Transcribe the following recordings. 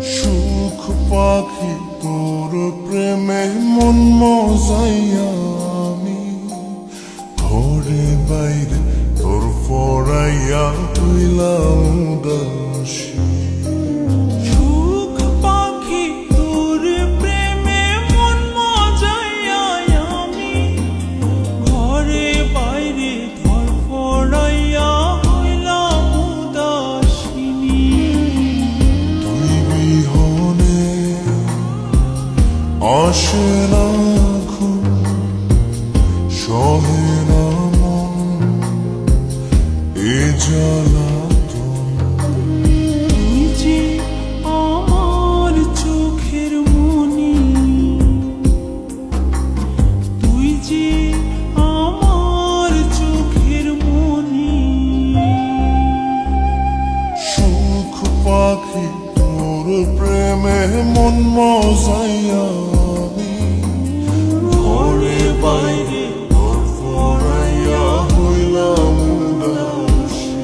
সুখ পাখি তোর প্রেমে মন মজাইয়া আমি ঘরে বাইরে তোর ফরাইয়া হইলাম উদাসী। সুখ পাখি তোর প্রেমে মন মজাইয়া আমি ঘরে বাইরে ধরফরাইয়া হইলাম উদাসিনী। তুই বিহনে আসে না ঘুম, সহে না মন এ জ্বালাতন। তুই যে আমার চোখের মনি, তুই যে আমার চোখের মনি। সুখ পাখি তোর প্রেমে মন মজাইয়া আমি ঘরে বাইরে তোর ফরাইয়া হইলাম উদাসী।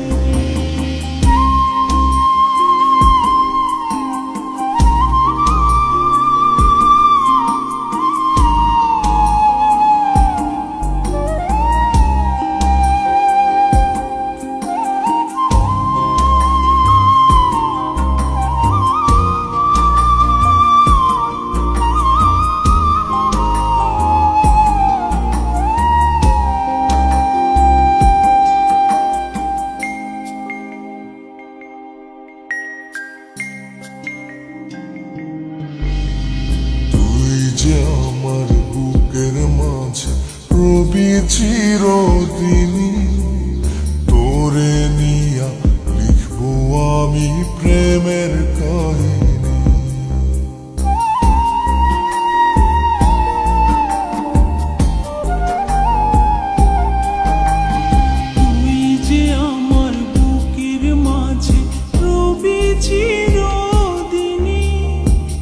তুই যে আমার বুকের মাঝে রবি চিরদিনই, তোরে নিয়া লিখবো আমি প্রেমের কাহিনী। তুই যে আমার বুকের মাঝে রবি চিরদিনই,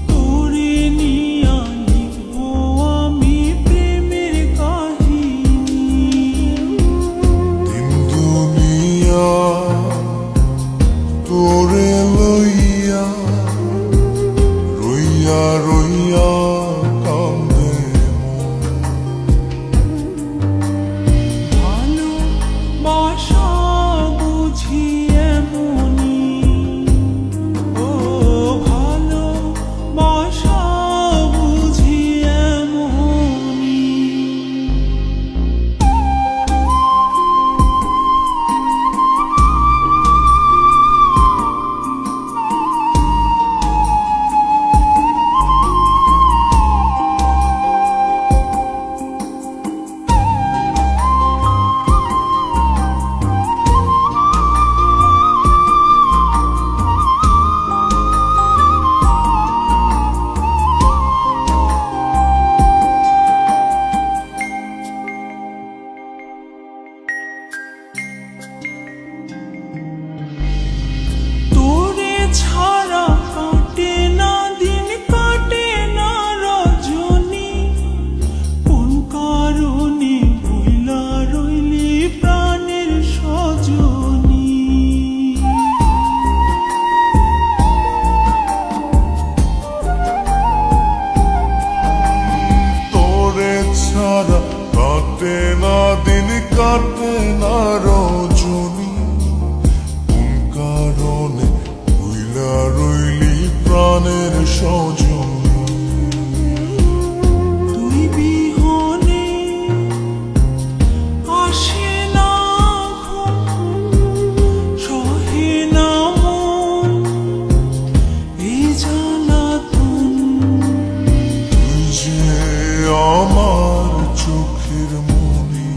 তোরে নিয়া লিখবো আমি প্রেমের কাহিনী। দিন দুনিয়া তোরে লইয়া রইয়া রইয়া কান্দে মন। ভালোবাসা বুঝি এমনি, ও ভালোবাসা বুঝি এমনি। তোরে ছাড়া কাটে না দিন, কাটে না রজনী। কোন কারণে ভুইলা রইলি প্রাণের সজনী। তোরে ছাড়া কাটে না দিন, কাটে না রজনী। কোন কারণে ভুইলা রইলি প্রাণের সজনী। তুই বিহনে আসে না ঘুম, সহে না মন এই জ্বালাতন। তুই যে আমার চোখের মনি,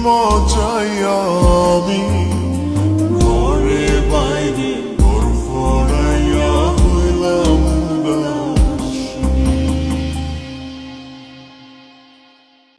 মজাইয়া